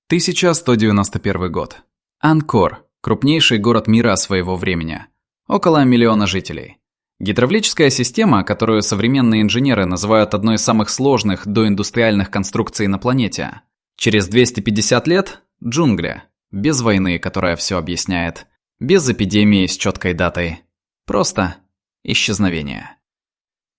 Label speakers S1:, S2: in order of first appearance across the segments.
S1: 1191 год. Анкор – крупнейший город мира своего времени. Около 1 миллиона жителей. Гидравлическая система, которую современные инженеры называют одной из самых сложных доиндустриальных конструкций на планете. Через 250 лет – джунгли. Без войны, которая все объясняет. Без эпидемии с четкой датой. Просто исчезновение.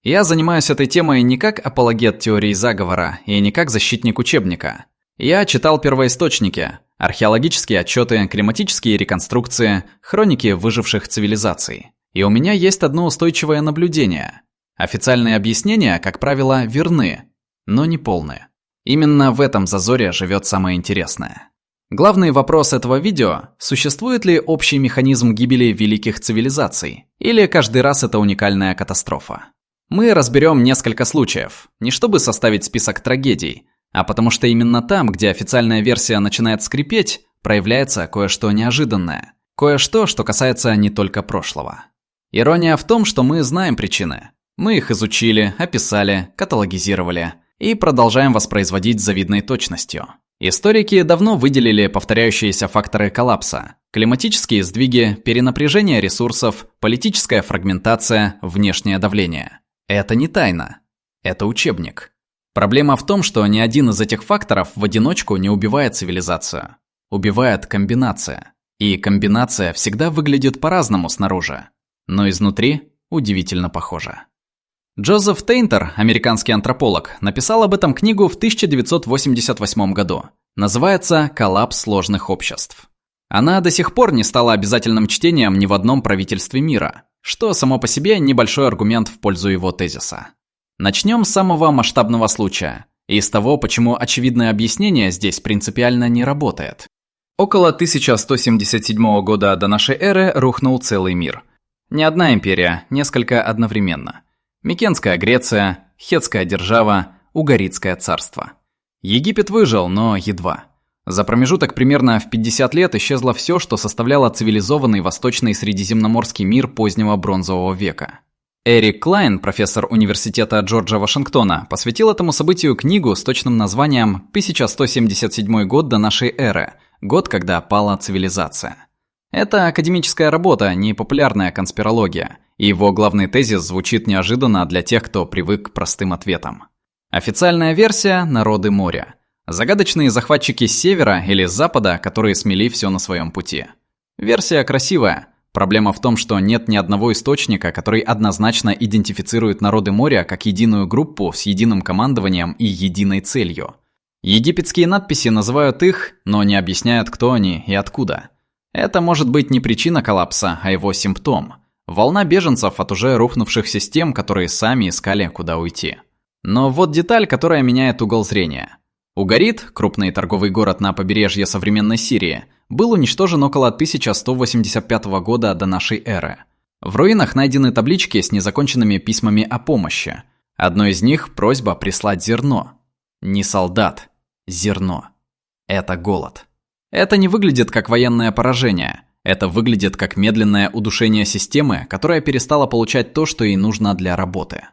S1: Я занимаюсь этой темой не как апологет теории заговора и не как защитник учебника. Я читал первоисточники, археологические отчеты, климатические реконструкции, хроники выживших цивилизаций. И у меня есть одно устойчивое наблюдение. Официальные объяснения, как правило, верны, но не полны. Именно в этом зазоре живет самое интересное. Главный вопрос этого видео – существует ли общий механизм гибели великих цивилизаций? Или каждый раз это уникальная катастрофа? Мы разберем несколько случаев, не чтобы составить список трагедий, а потому что именно там, где официальная версия начинает скрипеть, проявляется кое-что неожиданное. Кое-что, что касается не только прошлого. Ирония в том, что мы знаем причины. Мы их изучили, описали, каталогизировали и продолжаем воспроизводить с завидной точностью. Историки давно выделили повторяющиеся факторы коллапса. Климатические сдвиги, перенапряжение ресурсов, политическая фрагментация, внешнее давление. Это не тайна. Это учебник. Проблема в том, что ни один из этих факторов в одиночку не убивает цивилизацию. Убивает комбинация. И комбинация всегда выглядит по-разному снаружи, но изнутри удивительно похожа. Джозеф Тейнтер, американский антрополог, написал об этом книгу в 1988 году. Называется «Коллапс сложных обществ». Она до сих пор не стала обязательным чтением ни в одном правительстве мира, что само по себе небольшой аргумент в пользу его тезиса. Начнем с самого масштабного случая и с того, почему очевидное объяснение здесь принципиально не работает. Около 1177 года до нашей эры рухнул целый мир. Не одна империя, несколько одновременно. Микенская Греция, Хеттская держава, Угаритское царство. Египет выжил, но едва. За промежуток примерно в 50 лет исчезло все, что составляло цивилизованный восточный средиземноморский мир позднего бронзового века. Эрик Клайн, профессор университета Джорджа Вашингтона, посвятил этому событию книгу с точным названием «1177 год до нашей эры. Год, когда пала цивилизация». Это академическая работа, не популярная конспирология, и его главный тезис звучит неожиданно для тех, кто привык к простым ответам. Официальная версия – народы моря. Загадочные захватчики с севера или с запада, которые смели все на своем пути. Версия красивая. Проблема в том, что нет ни одного источника, который однозначно идентифицирует народы моря как единую группу с единым командованием и единой целью. Египетские надписи называют их, но не объясняют, кто они и откуда. Это может быть не причина коллапса, а его симптом. Волна беженцев от уже рухнувших систем, которые сами искали, куда уйти. Но вот деталь, которая меняет угол зрения. Угарит, крупный торговый город на побережье современной Сирии, был уничтожен около 1185 года до нашей эры. В руинах найдены таблички с незаконченными письмами о помощи. Одно из них – просьба прислать зерно. Не солдат, зерно. Это голод. Это не выглядит как военное поражение. Это выглядит как медленное удушение системы, которая перестала получать то, что ей нужно для работы.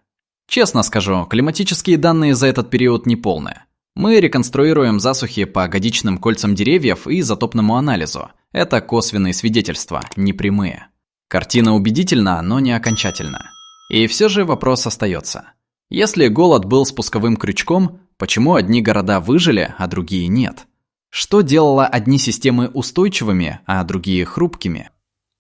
S1: Честно скажу, климатические данные за этот период неполны. Мы реконструируем засухи по годичным кольцам деревьев и изотопному анализу. Это косвенные свидетельства, не прямые. Картина убедительна, но не окончательна. И все же вопрос остается. Если голод был спусковым крючком, почему одни города выжили, а другие нет? Что делало одни системы устойчивыми, а другие хрупкими?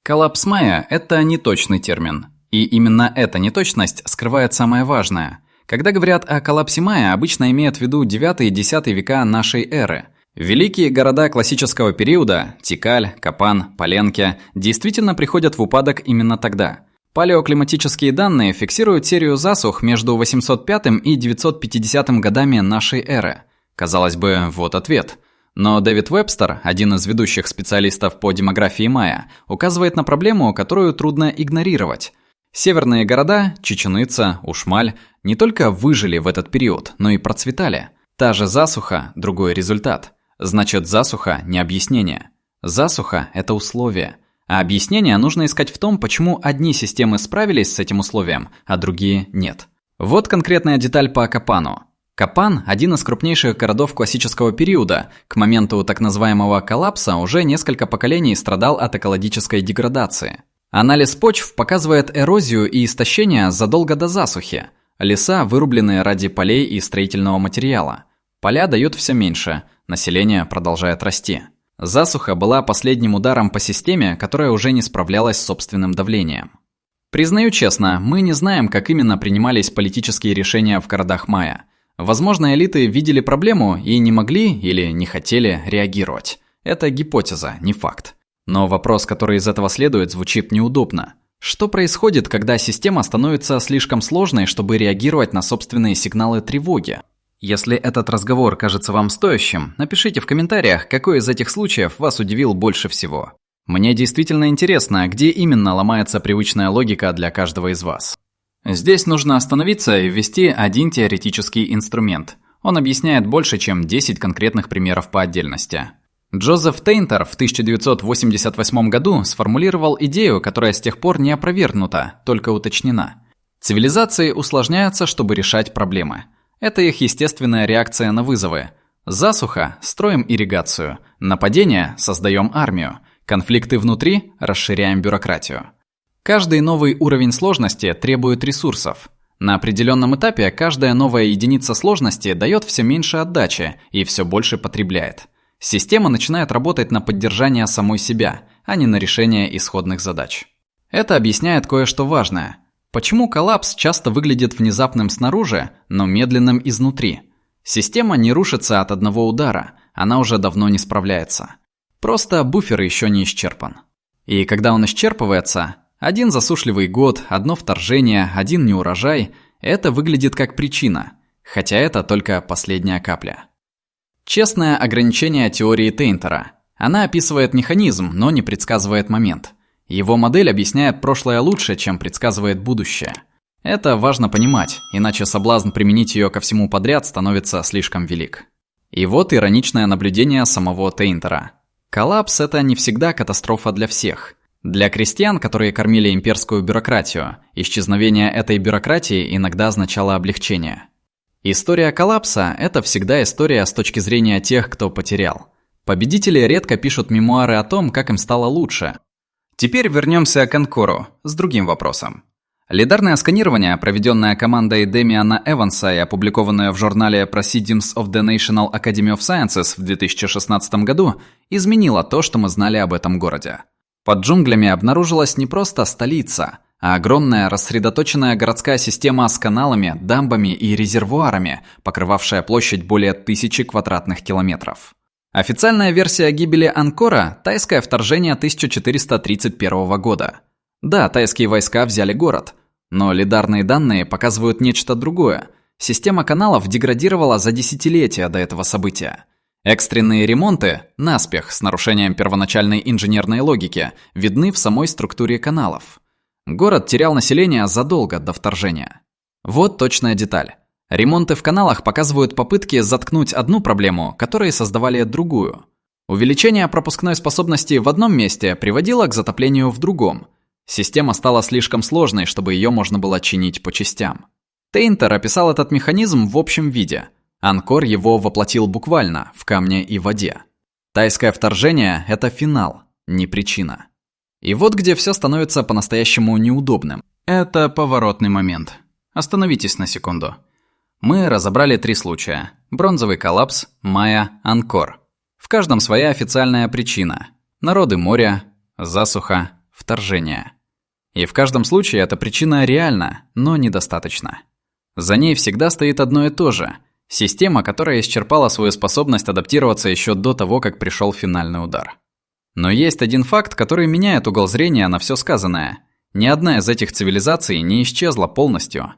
S1: Коллапс майя – это неточный термин. И именно эта неточность скрывает самое важное. Когда говорят о коллапсе майя, обычно имеют в виду 9 и 10 века нашей эры. Великие города классического периода – Тикаль, Капан, Паленке – действительно приходят в упадок именно тогда. Палеоклиматические данные фиксируют серию засух между 805 и 950 годами нашей эры. Казалось бы, вот ответ. Но Дэвид Вебстер, один из ведущих специалистов по демографии майя, указывает на проблему, которую трудно игнорировать. Северные города, Чичен Ица, Ушмаль, не только выжили в этот период, но и процветали. Та же засуха – другой результат. Значит, засуха – не объяснение. Засуха – это условие. А объяснение нужно искать в том, почему одни системы справились с этим условием, а другие – нет. Вот конкретная деталь по Капану. Капан – один из крупнейших городов классического периода. К моменту так называемого коллапса уже несколько поколений страдал от экологической деградации. Анализ почв показывает эрозию и истощение задолго до засухи. Леса вырублены ради полей и строительного материала. Поля дают все меньше, население продолжает расти. Засуха была последним ударом по системе, которая уже не справлялась с собственным давлением. Признаю честно, мы не знаем, как именно принимались политические решения в городах майя. Возможно, элиты видели проблему и не могли или не хотели реагировать. Это гипотеза, не факт. Но вопрос, который из этого следует, звучит неудобно. Что происходит, когда система становится слишком сложной, чтобы реагировать на собственные сигналы тревоги? Если этот разговор кажется вам стоящим, напишите в комментариях, какой из этих случаев вас удивил больше всего. Мне действительно интересно, где именно ломается привычная логика для каждого из вас. Здесь нужно остановиться и ввести один теоретический инструмент. Он объясняет больше, чем 10 конкретных примеров по отдельности. Джозеф Тейнтер в 1988 году сформулировал идею, которая с тех пор не опровергнута, только уточнена. Цивилизации усложняются, чтобы решать проблемы. Это их естественная реакция на вызовы. Засуха – строим ирригацию, нападение – создаем армию, конфликты внутри – расширяем бюрократию. Каждый новый уровень сложности требует ресурсов. На определенном этапе каждая новая единица сложности дает все меньше отдачи и все больше потребляет. Система начинает работать на поддержание самой себя, а не на решение исходных задач. Это объясняет кое-что важное. Почему коллапс часто выглядит внезапным снаружи, но медленным изнутри? Система не рушится от одного удара, она уже давно не справляется. Просто буфер еще не исчерпан. И когда он исчерпывается, один засушливый год, одно вторжение, один неурожай – это выглядит как причина, хотя это только последняя капля. Честное ограничение теории Тейнтера. Она описывает механизм, но не предсказывает момент. Его модель объясняет прошлое лучше, чем предсказывает будущее. Это важно понимать, иначе соблазн применить ее ко всему подряд становится слишком велик. И вот ироничное наблюдение самого Тейнтера. Коллапс – это не всегда катастрофа для всех. Для крестьян, которые кормили имперскую бюрократию, исчезновение этой бюрократии иногда означало облегчение. История коллапса – это всегда история с точки зрения тех, кто потерял. Победители редко пишут мемуары о том, как им стало лучше. Теперь вернемся к Анкору с другим вопросом. Лидарное сканирование, проведенное командой Дэмиана Эванса и опубликованное в журнале Proceedings of the National Academy of Sciences в 2016 году, изменило то, что мы знали об этом городе. Под джунглями обнаружилась не просто столица, а огромная рассредоточенная городская система с каналами, дамбами и резервуарами, покрывавшая площадь более 1000 квадратных километров. Официальная версия гибели Анкора – тайское вторжение 1431 года. Да, тайские войска взяли город, но лидарные данные показывают нечто другое. Система каналов деградировала за десятилетия до этого события. Экстренные ремонты, наспех, с нарушением первоначальной инженерной логики, видны в самой структуре каналов. Город терял население задолго до вторжения. Вот точная деталь. Ремонты в каналах показывают попытки заткнуть одну проблему, которые создавали другую. Увеличение пропускной способности в одном месте приводило к затоплению в другом. Система стала слишком сложной, чтобы ее можно было чинить по частям. Тейнтер описал этот механизм в общем виде. Анкор его воплотил буквально, в камне и воде. Тайское вторжение – это финал, не причина. И вот где все становится по-настоящему неудобным. Это поворотный момент. Остановитесь на секунду. Мы разобрали 3 случая. Бронзовый коллапс, майя, Анкор. В каждом своя официальная причина. Народы моря, засуха, вторжение. И в каждом случае эта причина реальна, но недостаточна. За ней всегда стоит одно и то же. Система, которая исчерпала свою способность адаптироваться еще до того, как пришел финальный удар. Но есть один факт, который меняет угол зрения на все сказанное. Ни одна из этих цивилизаций не исчезла полностью.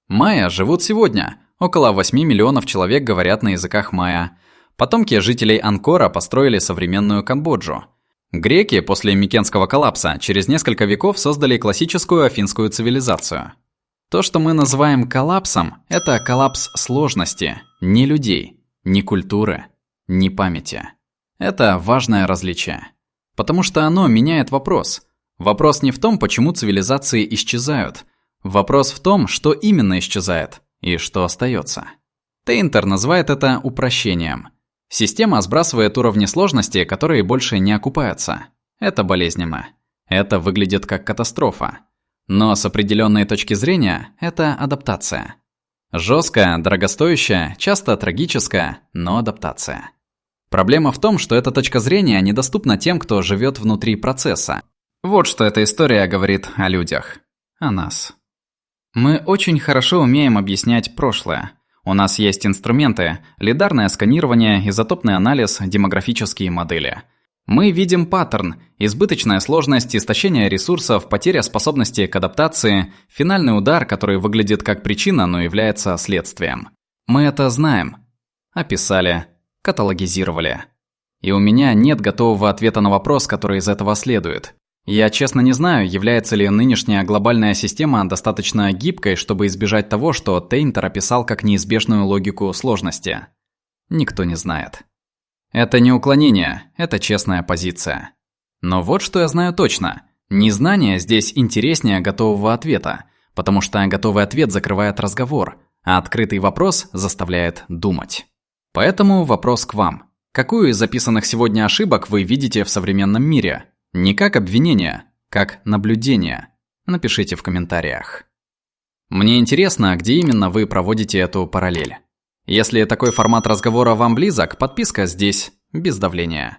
S1: Майя живут сегодня. Около 8 миллионов человек говорят на языках майя. Потомки жителей Анкора построили современную Камбоджу. Греки после Микенского коллапса через несколько веков создали классическую афинскую цивилизацию. То, что мы называем коллапсом, это коллапс сложности, не людей, не культуры, не памяти. Это важное различие. Потому что оно меняет вопрос. Вопрос не в том, почему цивилизации исчезают. Вопрос в том, что именно исчезает и что остается. Тейнтер называет это упрощением. Система сбрасывает уровни сложности, которые больше не окупаются. Это болезненно. Это выглядит как катастрофа. Но с определенной точки зрения это адаптация. Жесткая, дорогостоящая, часто трагическая, но адаптация. Проблема в том, что эта точка зрения недоступна тем, кто живет внутри процесса. Вот что эта история говорит о людях. О нас. Мы очень хорошо умеем объяснять прошлое. У нас есть инструменты: лидарное сканирование, изотопный анализ, демографические модели. Мы видим паттерн: избыточная сложность, истощение ресурсов, потеря способности к адаптации, финальный удар, который выглядит как причина, но является следствием. Мы это знаем. Описали, каталогизировали. И у меня нет готового ответа на вопрос, который из этого следует. Я честно не знаю, является ли нынешняя глобальная система достаточно гибкой, чтобы избежать того, что Тейнтер описал как неизбежную логику сложности. Никто не знает. Это не уклонение, это честная позиция. Но вот что я знаю точно. Незнание здесь интереснее готового ответа, потому что готовый ответ закрывает разговор, а открытый вопрос заставляет думать. Поэтому вопрос к вам. Какую из записанных сегодня ошибок вы видите в современном мире? Не как обвинение, как наблюдение. Напишите в комментариях. Мне интересно, где именно вы проводите эту параллель. Если такой формат разговора вам близок, подписка здесь без давления.